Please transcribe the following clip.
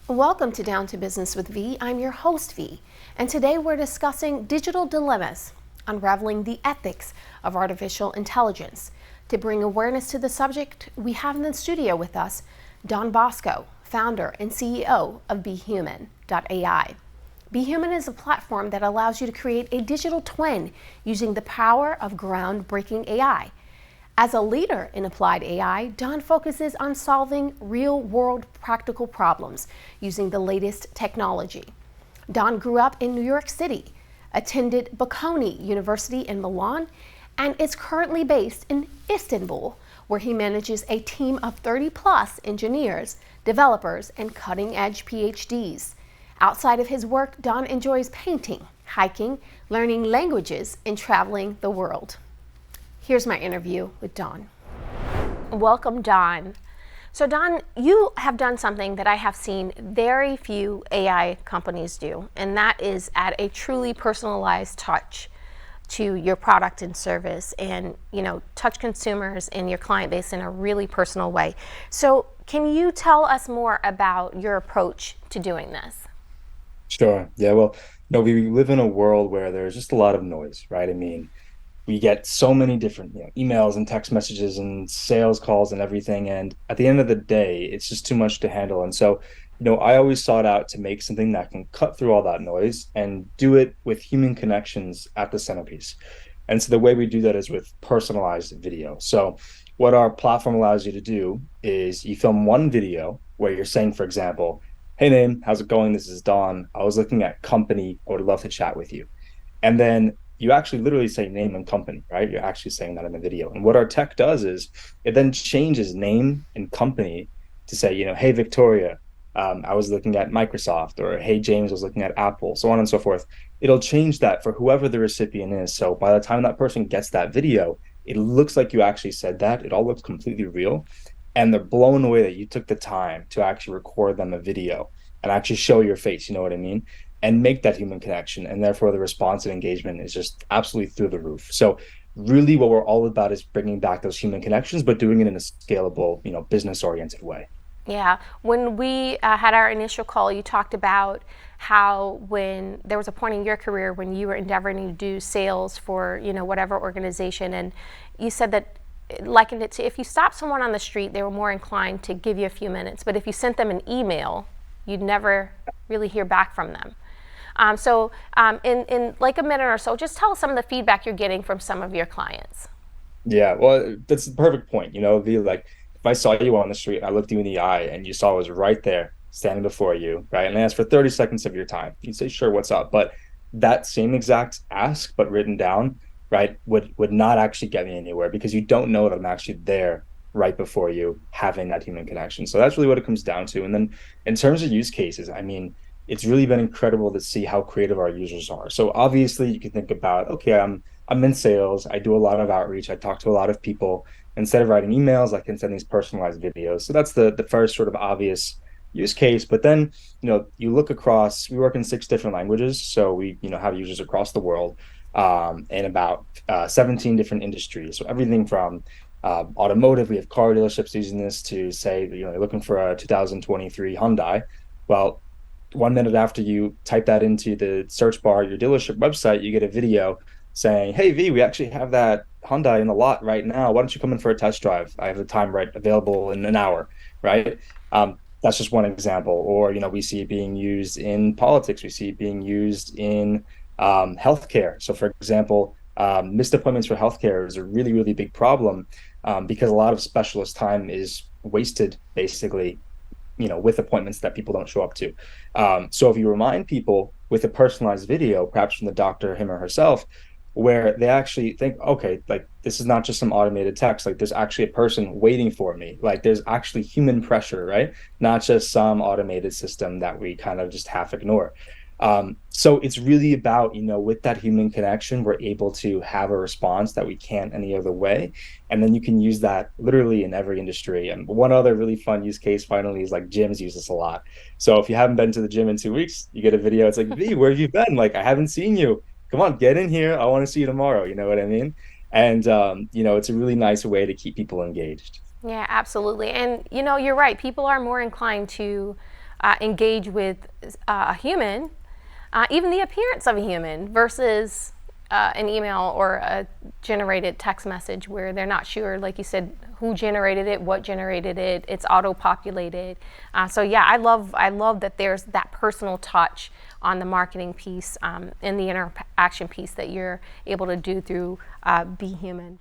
Welcome to Down to Business with V. I'm your host, V, and today we're discussing digital dilemmas, unraveling the ethics of artificial intelligence. To bring awareness to the subject, we have in the studio with us Don Bosco, founder and CEO of BHuman.ai. BHuman is a platform that allows you to create a digital twin using the power of groundbreaking AI. As a leader in applied AI, Don focuses on solving real-world practical problems using the latest technology. Don grew up in New York City, attended Bocconi University in Milan, and is currently based in Istanbul, where he manages a team of 30-plus engineers, developers, and cutting-edge PhDs. Outside of his work, Don enjoys painting, hiking, learning languages, and traveling the world. Here's my interview with Don. Welcome, Don. So Don, you have done something that I have seen very few AI companies do, and that is add a truly personalized touch to your product and service and, touch consumers and your client base in a really personal way. So can you tell us more about your approach to doing this? Sure. Yeah. Well, we live in a world where there's just a lot of noise, right? We get so many different, emails and text messages and sales calls and everything. And at the end of the day, it's just too much to handle. And so, I always sought out to make something that can cut through all that noise and do it with human connections at the centerpiece. And so the way we do that is with personalized video. So what our platform allows you to do is you film one video where you're saying, for example, "Hey, name, how's it going? This is Don. I was looking at company. I would love to chat with you." And then you actually literally say name and company, right? You're actually saying that in the video. And what our tech does is it then changes name and company to say, "Hey, Victoria, I was looking at Microsoft," or "Hey, James, I was looking at Apple," so on and so forth. It'll change that for whoever the recipient is. So by the time that person gets that video, it looks like you actually said that. It all looks completely real. And they're blown away that you took the time to actually record them a video and actually show your face, you know what I mean? And make that human connection. And therefore, the response and engagement is just absolutely through the roof. So, really, what we're all about is bringing back those human connections, but doing it in a scalable, business oriented way. Yeah, when we had our initial call, you talked about how when there was a point in your career when you were endeavoring to do sales for, whatever organization, and you said that likened it to if you stopped someone on the street, they were more inclined to give you a few minutes, but if you sent them an email, you'd never really hear back from them. In like a minute or so, just tell us some of the feedback you're getting from some of your clients. Yeah, well, that's the perfect point. Be like, if I saw you on the street and I looked you in the eye and you saw I was right there standing before you, right, and I asked for 30 seconds of your time, you'd say, "Sure, what's up?" But that same exact ask, but written down, right, would not actually get me anywhere because you don't know that I'm actually there right before you having that human connection. So that's really what it comes down to. And then in terms of use cases, it's really been incredible to see how creative our users are. So obviously you can think about, okay, I'm in sales, I do a lot of outreach, I talk to a lot of people. Instead of writing emails, I can send these personalized videos. So that's the first sort of obvious use case. But then, you look across, we work in 6 different languages. So we, have users across the world in about 17 different industries. So everything from automotive, we have car dealerships using this to say, you're looking for a 2023 Hyundai. Well, 1 minute after you type that into the search bar at your dealership website, you get a video saying, "Hey, V, we actually have that Hyundai in the lot right now. Why don't you come in for a test drive? I have the time right available in an hour," right? That's just one example. Or, we see it being used in politics. We see it being used in healthcare. So, for example, missed appointments for healthcare is a really, really big problem because a lot of specialist time is wasted, basically, with appointments that people don't show up to. So if you remind people with a personalized video, perhaps from the doctor, him or herself, where they actually think, okay, like this is not just some automated text, like there's actually a person waiting for me. Like there's actually human pressure, right? Not just some automated system that we kind of just half ignore. So it's really about, with that human connection, we're able to have a response that we can't any other way. And then you can use that literally in every industry. And one other really fun use case finally is like gyms use this a lot. So if you haven't been to the gym in 2 weeks, you get a video. It's like, "V, where have you been? Like, I haven't seen you. Come on, get in here. I want to see you tomorrow." You know what I mean? And, it's a really nice way to keep people engaged. Yeah, absolutely. And you're right. People are more inclined to engage with a human, even the appearance of a human, versus an email or a generated text message where they're not sure, like you said, who generated it, what generated it, it's auto-populated. So yeah, I love that there's that personal touch on the marketing piece and the interaction piece that you're able to do through BHuman.